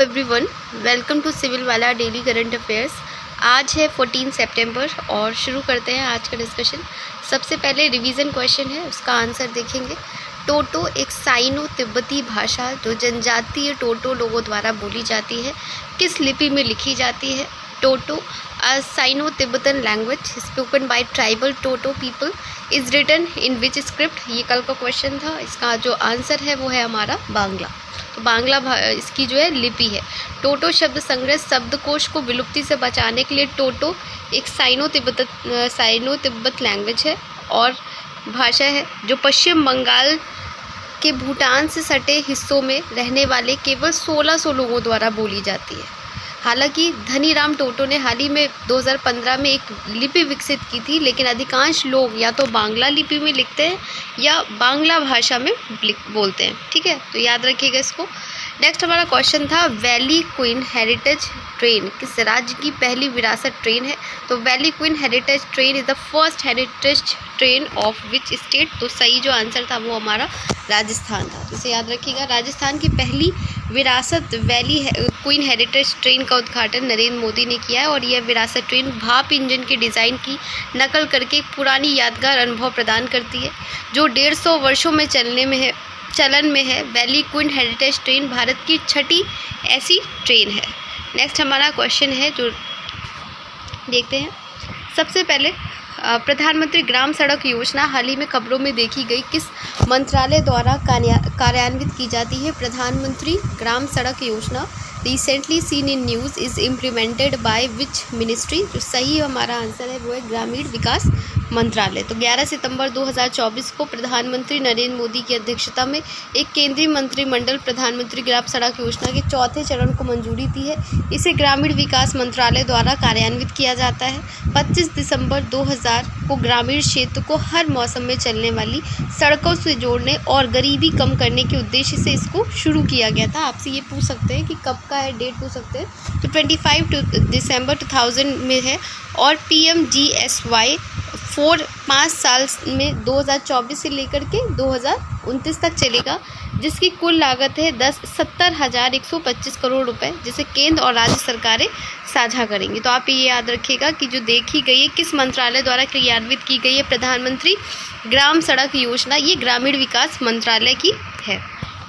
Everyone, welcome to civil वाला daily current affairs. आज है 14 सितंबर और शुरू करते हैं आज का डिस्कशन। सबसे पहले रिवीजन क्वेश्चन है, उसका आंसर देखेंगे। टोटो एक साइनो तिब्बती भाषा जो जनजातीय टोटो लोगों द्वारा बोली जाती है, किस लिपि में लिखी जाती है? Toto a Sino Tibetan language spoken by tribal Toto people is written in which script. ये कल का क्वेश्चन था, इसका जो आंसर है वो है हमारा बांग्ला। तो बांग्ला इसकी जो है लिपि है। टोटो शब्द संग्रह शब्दकोश को विलुप्ति से बचाने के लिए टोटो एक साइनो तिब्बत लैंग्वेज है और भाषा है जो पश्चिम बंगाल के भूटान से सटे हिस्सों में रहने वाले केवल 1600 लोगों द्वारा बोली जाती है। हालांकि धनीराम टोटो ने हाल ही में 2015 में एक लिपि विकसित की थी, लेकिन अधिकांश लोग या तो बांग्ला लिपि में लिखते हैं या बांग्ला भाषा में बोलते हैं। ठीक है, तो याद रखिएगा इसको। नेक्स्ट हमारा क्वेश्चन था, वैली क्वीन हेरिटेज ट्रेन किस राज्य की पहली विरासत ट्रेन है? तो valley queen heritage train is the first heritage train of which state? तो सही जो आंसर था वो हमारा राजस्थान था, तो इसे याद रखिएगा। राजस्थान की पहली विरासत वैली क्वीन हेरिटेज ट्रेन का उद्घाटन नरेंद्र मोदी ने किया है और यह विरासत ट्रेन भाप इंजन के डिज़ाइन की नकल करके एक पुरानी यादगार अनुभव प्रदान करती है जो 150 वर्षों में चलन में है। Valley queen heritage train Bharat की छठी ऐसी ट्रेन है। नेक्स्ट हमारा क्वेश्चन है जो देखते हैं। सबसे पहले प्रधानमंत्री ग्राम सड़क योजना हाल ही में खबरों में देखी गई किस मंत्रालय द्वारा कार्यान्वित की जाती है? प्रधानमंत्री ग्राम सड़क योजना recently seen in news is implemented by which ministry? जो सही हमारा आंसर है वो है ग्रामीण विकास मंत्रालय। तो 11 सितंबर 2024 को प्रधानमंत्री नरेंद्र मोदी की अध्यक्षता में एक केंद्रीय मंत्रिमंडल प्रधानमंत्री ग्राम सड़क योजना के चौथे चरण को मंजूरी दी है। इसे ग्रामीण विकास मंत्रालय द्वारा कार्यान्वित किया जाता है। 25 दिसंबर 2000 को ग्रामीण क्षेत्र को हर मौसम में चलने वाली सड़कों से जोड़ने और गरीबी कम करने के उद्देश्य से इसको शुरू किया गया था। आपसे ये पूछ सकते हैं कि कब का है, डेट पूछ सकते हैं। तो 25 दिसंबर 2000 में है और PMGSY 5 साल में 2024 से लेकर के 2029 तक चलेगा, जिसकी कुल लागत है 70,125 करोड़ रुपए, जिसे केंद्र और राज्य सरकारें साझा करेंगी। तो आप ये याद रखिएगा कि जो देखी गई है किस मंत्रालय द्वारा क्रियान्वित की गई है प्रधानमंत्री ग्राम सड़क योजना, ये ग्रामीण विकास मंत्रालय की है।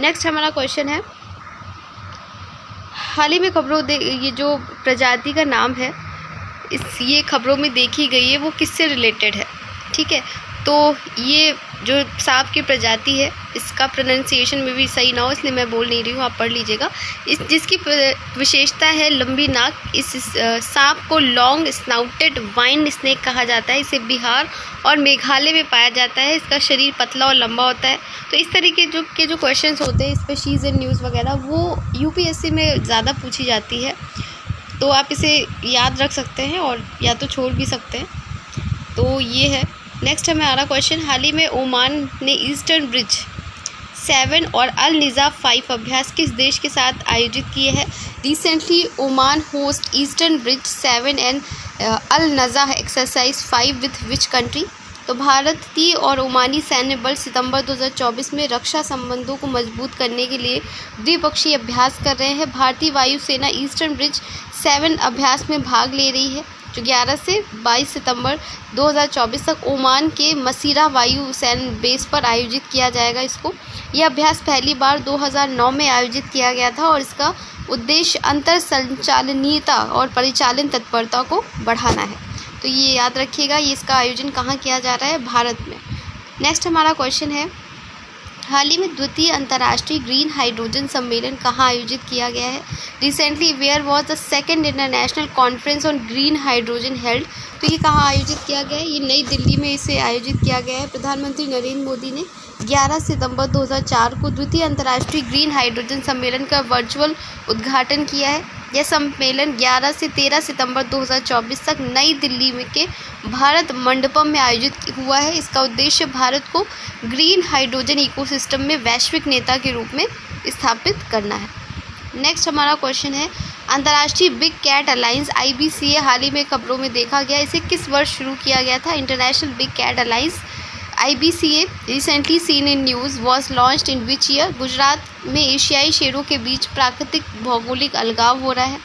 नेक्स्ट हमारा क्वेश्चन है, हाल ही में खबरों ये जो प्रजाति का नाम है ये खबरों में देखी गई है वो किससे रिलेटेड है? ठीक है, तो ये जो सांप की प्रजाति है इसका प्रोनाउंसिएशन में भी सही ना हो इसलिए मैं बोल नहीं रही हूँ, आप पढ़ लीजिएगा। जिसकी विशेषता है लंबी नाक। इस सांप को लॉन्ग स्नाउटेड वाइन स्नेक कहा जाता है। इसे बिहार और मेघालय में पाया जाता है। इसका शरीर पतला और लंबा होता है। तो इस तरीके के जो क्वेश्चंस होते हैं स्पीशीज़ इन न्यूज़ वगैरह वो UPSC में ज़्यादा पूछी जाती है, तो आप इसे याद रख सकते हैं और या तो छोड़ भी सकते हैं। तो ये है। नेक्स्ट हमारा क्वेश्चन, हाल ही में ओमान ने ईस्टर्न ब्रिज 7 और अल निज़ा 5 अभ्यास किस देश के साथ आयोजित किए हैं? Recently Oman host Eastern Bridge 7 and Al Najah exercise 5 with which country? तो भारतीय और ओमानी सैन्य बल सितंबर 2024 में रक्षा संबंधों को मजबूत करने के लिए द्विपक्षीय अभ्यास कर रहे हैं। भारतीय वायुसेना ईस्टर्न ब्रिज 7 अभ्यास में भाग ले रही है जो 11 से 22 सितंबर 2024 तक ओमान के मसीरा वायु सैन्य बेस पर आयोजित किया जाएगा। यह अभ्यास पहली बार 2009 में आयोजित किया गया था और इसका उद्देश्य अंतर संचालनीयता और परिचालन तत्परता को बढ़ाना है। तो ये याद रखिएगा, ये इसका आयोजन कहाँ किया जा रहा है? भारत में। नेक्स्ट हमारा क्वेश्चन है, हाल ही में द्वितीय अंतर्राष्ट्रीय ग्रीन हाइड्रोजन सम्मेलन कहाँ आयोजित किया गया है? Recently where was the second international conference on green hydrogen held? तो ये कहाँ आयोजित किया गया है? ये नई दिल्ली में इसे आयोजित किया गया है। प्रधानमंत्री नरेंद्र मोदी ने 11 सितंबर 2004 को द्वितीय अंतर्राष्ट्रीय ग्रीन हाइड्रोजन सम्मेलन का वर्चुअल उद्घाटन किया है। यह सम्मेलन 11 से 13 सितंबर 2024 तक नई दिल्ली में के भारत मंडपम में आयोजित हुआ है। इसका उद्देश्य भारत को ग्रीन हाइड्रोजन इकोसिस्टम में वैश्विक नेता के रूप में स्थापित करना है। नेक्स्ट हमारा क्वेश्चन है, अंतर्राष्ट्रीय बिग कैट अलायंस IBCA हाल ही में खबरों में देखा गया, इसे किस वर्ष शुरू किया गया था? International big cat alliance IBCA recently seen in news was launched in which year? Gujarat में एशियाई शेरों के बीच प्राकृतिक भौगोलिक अलगाव हो रहा है,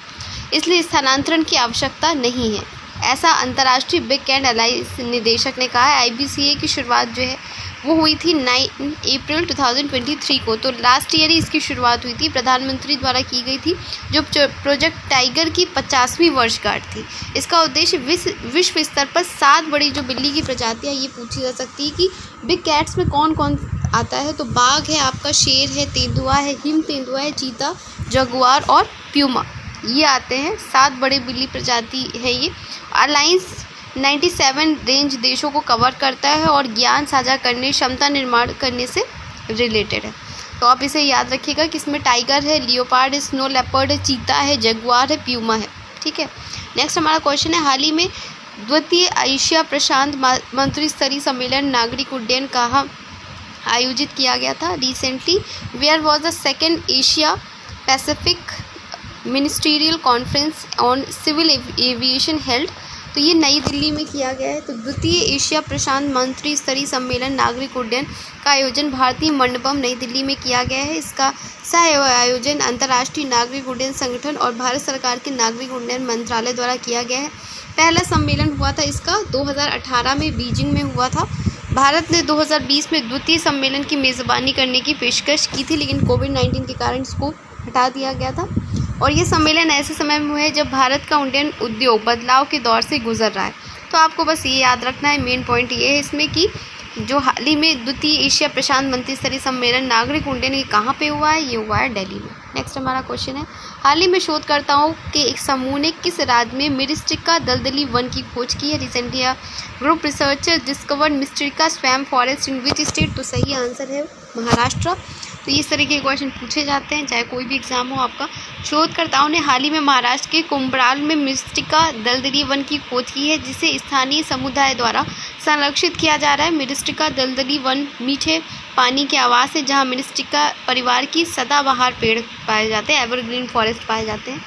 इसलिए स्थानांतरण की आवश्यकता नहीं है, ऐसा अंतर्राष्ट्रीय बिग कैट अलायंस निदेशक ने कहा है। IBCA की शुरुआत जो है वो हुई थी 9 अप्रैल 2023 को, तो लास्ट ईयर ही इसकी शुरुआत हुई थी, प्रधानमंत्री द्वारा की गई थी, जो प्रोजेक्ट टाइगर की 50वीं वर्षगांठ थी। इसका उद्देश्य विश्व स्तर पर 7 बड़ी जो बिल्ली की प्रजातियाँ ये पूछी जा सकती है कि बिग कैट्स में कौन कौन आता है, तो बाघ है, आपका शेर है, तेंदुआ है, हिम तेंदुआ है, चीता, जगुआर और प्यूमा, ये आते हैं। 7 बड़े बिल्ली प्रजाति है ये। अलायंस 97 रेंज देशों को कवर करता है और ज्ञान साझा करने, क्षमता निर्माण करने से रिलेटेड है। तो आप इसे याद रखिएगा कि इसमें टाइगर है, लियोपार्ड है, स्नो लेपर्ड है, चीता है, जगुआर है, प्यूमा है। ठीक है, नेक्स्ट हमारा क्वेश्चन है, हाल ही में द्वितीय एशिया प्रशांत मंत्री स्तरीय सम्मेलन नागरिक उड्डयन कहाँ आयोजित किया गया था? Recently where was the second Asia Pacific ministerial conference on civil aviation held? तो ये नई दिल्ली में किया गया है। तो द्वितीय एशिया प्रशांत मंत्री स्तरीय सम्मेलन नागरिक उड्डयन का आयोजन भारतीय मंडपम नई दिल्ली में किया गया है। इसका सह आयोजन अंतर्राष्ट्रीय नागरिक उड्डयन संगठन और भारत सरकार के नागरिक उड्डयन मंत्रालय द्वारा किया गया है। पहला सम्मेलन हुआ था इसका 2018 में बीजिंग में हुआ था। भारत ने 2020 में द्वितीय सम्मेलन की मेज़बानी करने की पेशकश की थी, लेकिन कोविड-19 के कारण इसको हटा दिया गया था। और ये सम्मेलन ऐसे समय में हुआ है जब भारत का उड्डयन उद्योग बदलाव के दौर से गुजर रहा है। तो आपको बस ये याद रखना है, मेन पॉइंट ये है इसमें कि जो हाल ही में द्वितीय एशिया प्रशांत मंत्री स्तरीय सम्मेलन नागरिक उड्डयन ये कहाँ पे हुआ है? ये हुआ है दिल्ली में। नेक्स्ट हमारा क्वेश्चन है, हाल ही में शोधकर्ताओं के एक समूह ने किस राज्य में मिरिस्टिका दलदली वन की खोज की है? Recently group researcher discovered Myristica swamp forest in which state? तो सही आंसर है महाराष्ट्र। तो इस तरीके के क्वेश्चन पूछे जाते हैं चाहे कोई भी एग्जाम हो आपका। शोधकर्ताओं ने हाल ही में महाराष्ट्र के कुंभराल में मिरिस्टिका दलदली वन की खोज की है, जिसे स्थानीय समुदाय द्वारा संरक्षित किया जा रहा है। मिरिस्टिका दलदली वन मीठे पानी के आवास है, जहां मिरिस्टिका परिवार की सदाबहार पेड़ पाए जाते हैं, एवरग्रीन फॉरेस्ट पाए जाते हैं।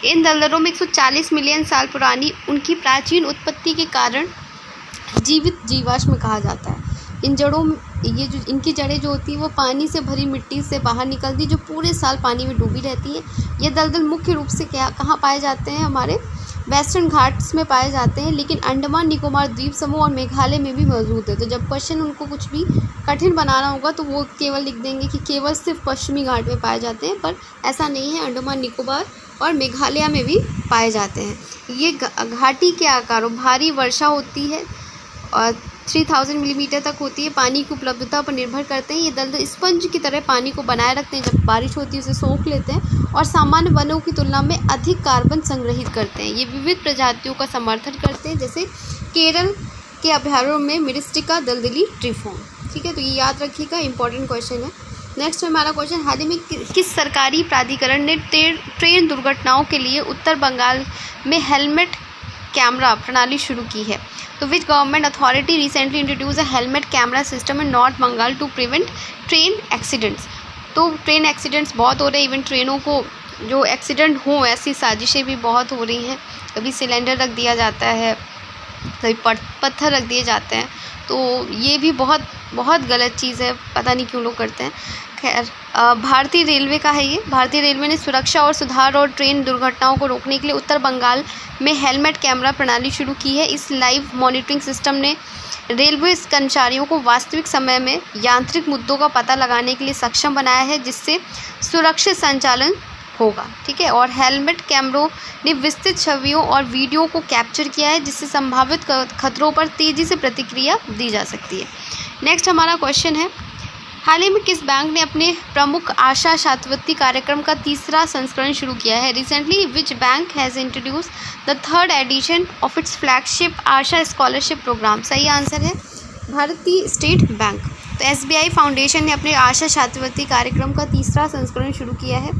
इन दलदलों में 140 मिलियन साल पुरानी उनकी प्राचीन उत्पत्ति के कारण जीवित जीवाश्म कहा जाता है। इन जड़ों में ये जो इनकी जड़ें जो होती हैं वो पानी से भरी मिट्टी से बाहर निकलती है, जो पूरे साल पानी में डूबी रहती है। ये दलदल मुख्य रूप से कहाँ पाए जाते हैं? हमारे वेस्टर्न घाट्स में पाए जाते हैं, लेकिन अंडमान निकोबार द्वीप समूह और मेघालय में भी मौजूद है। तो जब क्वेश्चन उनको कुछ भी कठिन बनाना होगा तो वो केवल लिख देंगे कि केवल सिर्फ पश्चिमी घाट में पाए जाते हैं, पर ऐसा नहीं है, अंडमान निकोबार और मेघालय में भी पाए जाते हैं। ये घाटी के आकारों भारी वर्षा होती है और 3000 मिलीमीटर तक होती है। पानी की उपलब्धता पर निर्भर करते हैं। ये दलदल स्पंज की तरह पानी को बनाए रखते हैं, जब बारिश होती है उसे सोख लेते हैं और सामान्य वनों की तुलना में अधिक कार्बन संग्रहित करते हैं। ये विविध प्रजातियों का समर्थन करते हैं, जैसे केरल के अभयारण्यों में मिरिस्टिका दलदली ट्रीफॉर्म। ठीक है, तो ये याद रखिएगा, इंपॉर्टेंट क्वेश्चन है। नेक्स्ट हमारा क्वेश्चन, हाल ही में किस सरकारी प्राधिकरण ने ट्रेन दुर्घटनाओं के लिए उत्तर बंगाल में हेलमेट कैमरा प्रणाली शुरू की है? तो which government authority recently introduce a helmet camera system in north Bengal to prevent train accidents? तो ट्रेन एक्सीडेंट्स बहुत हो रहे हैं, इवन ट्रेनों को जो एक्सीडेंट हो ऐसी साजिशें भी बहुत हो रही हैं। कभी सिलेंडर रख दिया जाता है, कभी पत्थर रख दिए जाते हैं, तो ये भी बहुत बहुत गलत चीज़ है, पता नहीं क्यों लोग करते हैं। खैर, भारतीय रेलवे का है ये। भारतीय रेलवे ने सुरक्षा और सुधार और ट्रेन दुर्घटनाओं को रोकने के लिए उत्तर बंगाल में हेलमेट कैमरा प्रणाली शुरू की है। इस लाइव मॉनिटरिंग सिस्टम ने रेलवे कर्मचारियों को वास्तविक समय में यांत्रिक मुद्दों का पता लगाने के लिए सक्षम बनाया है, जिससे सुरक्षित संचालन होगा। ठीक है, और हेलमेट कैमरों ने विस्तृत छवियों और वीडियो को कैप्चर किया है, जिससे संभावित खतरों पर तेज़ी से प्रतिक्रिया दी जा सकती है। नेक्स्ट हमारा क्वेश्चन है, हाल ही में किस बैंक ने अपने प्रमुख आशा छात्रवृत्ति कार्यक्रम का 3रा संस्करण शुरू किया है? Recently which bank has introduce the 3rd edition of its flagship Asha scholarship program? सही आंसर है भारतीय स्टेट बैंक। तो SBI फाउंडेशन ने अपने आशा छात्रवृत्ति कार्यक्रम का 3रा संस्करण शुरू किया है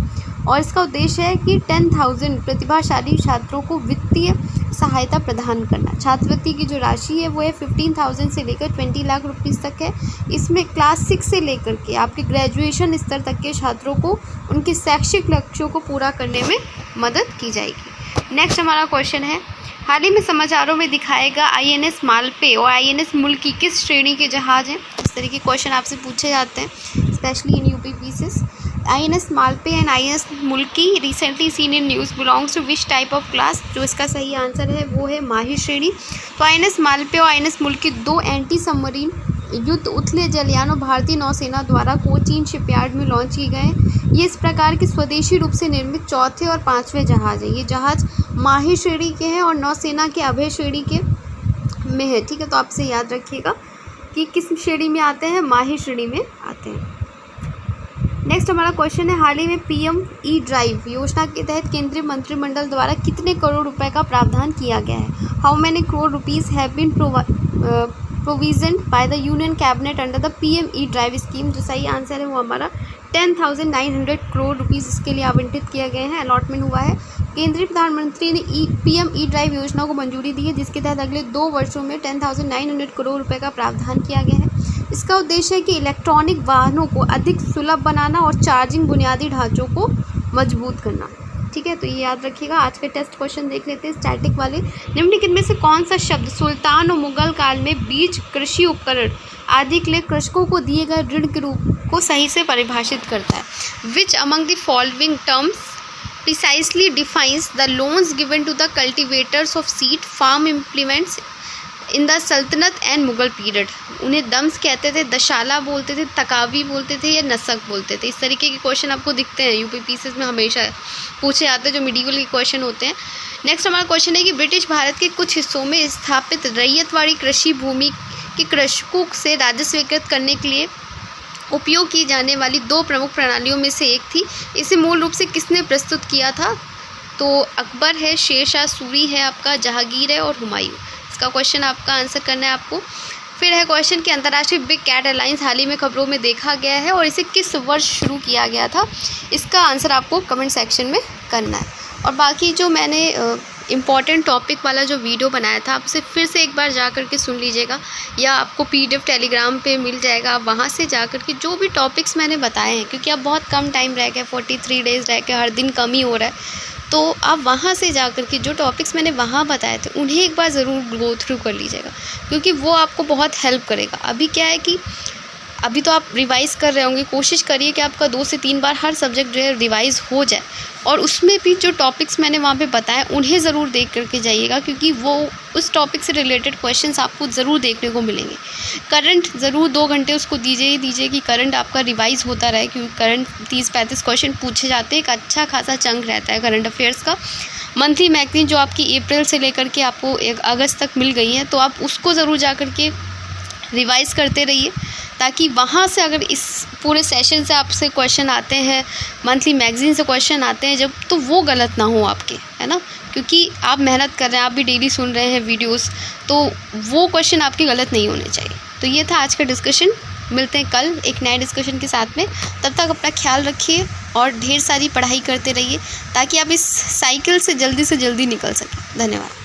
और इसका उद्देश्य है कि 10,000 प्रतिभाशाली छात्रों को वित्तीय सहायता प्रदान करना। छात्रवृत्ति की जो राशि है वो है 15,000 से लेकर 20 लाख रुपीस तक है। इसमें क्लास 6 से लेकर के आपके ग्रेजुएशन स्तर तक के छात्रों को उनके शैक्षिक लक्ष्यों को पूरा करने में मदद की जाएगी। नेक्स्ट हमारा क्वेश्चन है, हाल ही में समाचारों में दिखाएगा आईएनएस मालपे और आईएनएस मुल्की किस श्रेणी के जहाज हैं। इस तरह के क्वेश्चन आपसे पूछे जाते हैं specially in UP PCS. INS Malpe and INS Mulki recently seen in news belongs to which type of class. जो इसका सही आंसर है वो है माही श्रेणी। तो आईएनएस मालपे और आईएनएस मुल्की 2 एंटी सबमरीन युद्ध उथले जलयानों भारतीय नौसेना द्वारा कोचीन शिपयार्ड में लॉन्च किए गए हैं। ये इस प्रकार के स्वदेशी रूप से निर्मित चौथे और 5वें जहाज हैं। ये जहाज माही श्रेणी के हैं और नौसेना के अभय श्रेणी के में है। ठीक है, तो आपसे याद रखिएगा कि किस श्रेणी में आते हैं, माही श्रेणी में आते हैं। नेक्स्ट हमारा क्वेश्चन है, हाल ही में पीएम ई ड्राइव योजना के तहत केंद्रीय मंत्रिमंडल द्वारा कितने करोड़ रुपए का प्रावधान किया गया है। How many crore rupees have been provision by the union cabinet under the PM E drive scheme. जो सही आंसर है वो हमारा 10,900 करोड़ रुपीज़ इसके लिए आवंटित किए गए हैं, अलॉटमेंट हुआ है। केंद्रीय प्रधानमंत्री ने पीएम ई ड्राइव योजना को मंजूरी दी है, जिसके तहत अगले 2 वर्षों में 10,900 करोड़ रुपए का प्रावधान किया गया है। इसका उद्देश्य है कि इलेक्ट्रॉनिक वाहनों को अधिक सुलभ बनाना और चार्जिंग बुनियादी ढांचों को मजबूत करना। ठीक है, तो ये याद रखिएगा। आज के टेस्ट क्वेश्चन देख लेते हैं स्टैटिक वाले। निम्नलिखित में से कौन सा शब्द सुल्तान और मुगल काल में बीज, कृषि उपकरण आदि के लिए कृषकों को दिए गए ऋण के रूप को सही से परिभाषित करता है। Which among the following terms precisely defines the loans given to the cultivators of seed farm implements in the Sultanat and Mughal period. उन्हें दम्स कहते थे, दशाला बोलते थे, तकावी बोलते थे या नसक बोलते थे। इस तरीके के क्वेश्चन आपको दिखते हैं यूपी पीसेस में, हमेशा पूछे जाते हैं जो मिडीवल के क्वेश्चन होते हैं। नेक्स्ट हमारा क्वेश्चन है कि ब्रिटिश भारत के कुछ हिस्सों में स्थापित रैयतवाड़ी कृषि भूमि के कृषकों से राजस्व एकत्रित करने के लिए उपयोग की जाने वाली 2 प्रमुख प्रणालियों में से एक थी। इसे मूल रूप से किसने प्रस्तुत किया था? तो अकबर है, शेरशाह सूरी है, आपका जहांगीर है और हुमायूं। इसका क्वेश्चन आपका आंसर करना है आपको। फिर है क्वेश्चन कि अंतर्राष्ट्रीय बिग कैट एयरलाइंस हाल ही में खबरों में देखा गया है और इसे किस वर्ष शुरू किया गया था। इसका आंसर आपको कमेंट सेक्शन में करना है। और बाकी जो मैंने इम्पॉर्टेंट टॉपिक वाला जो वीडियो बनाया था, आप उसे फिर से एक बार जा कर के सुन लीजिएगा या आपको PDF टेलीग्राम पे मिल जाएगा। आप वहाँ से जा कर के जो भी टॉपिक्स मैंने बताए हैं, क्योंकि अब बहुत कम टाइम रह गया, 43 डेज़ रह गए, हर दिन कम ही हो रहा है, तो आप वहाँ से जा कर के जो टॉपिक्स मैंने वहाँ बताए थे उन्हें एक बार ज़रूर गो थ्रू कर लीजिएगा, क्योंकि वो आपको बहुत हेल्प करेगा। अभी क्या है कि अभी तो आप रिवाइज़ कर रहे होंगे, कोशिश करिए कि आपका 2 से 3 बार हर सब्जेक्ट जो है रिवाइज़ हो जाए, और उसमें भी जो टॉपिक्स मैंने वहाँ पे बताए उन्हें ज़रूर देख करके जाइएगा, क्योंकि वो उस टॉपिक से रिलेटेड क्वेश्चंस आपको ज़रूर देखने को मिलेंगे। करंट ज़रूर 2 घंटे उसको दीजिए कि करंट आपका रिवाइज़ होता रहे, क्योंकि करंट 30-35 क्वेश्चन पूछे जाते हैं, एक अच्छा खासा चंक रहता है करंट अफेयर्स का। मंथली मैगजीन जो आपकी अप्रैल से लेकर के आपको 1 अगस्त तक मिल गई है, तो आप उसको ज़रूर जा कर के रिवाइज़ करते रहिए, ताकि वहाँ से अगर इस पूरे सेशन से आपसे क्वेश्चन आते हैं, मंथली मैगज़ीन से क्वेश्चन आते हैं जब, तो वो गलत ना हो आपके, है ना, क्योंकि आप मेहनत कर रहे हैं, आप भी डेली सुन रहे हैं वीडियोस, तो वो क्वेश्चन आपके गलत नहीं होने चाहिए। तो ये था आज का डिस्कशन। मिलते हैं कल एक नए डिस्कशन के साथ में। तब तक अपना ख्याल रखिए और ढेर सारी पढ़ाई करते रहिए, ताकि आप इस साइकिल से जल्दी निकल सकें। धन्यवाद।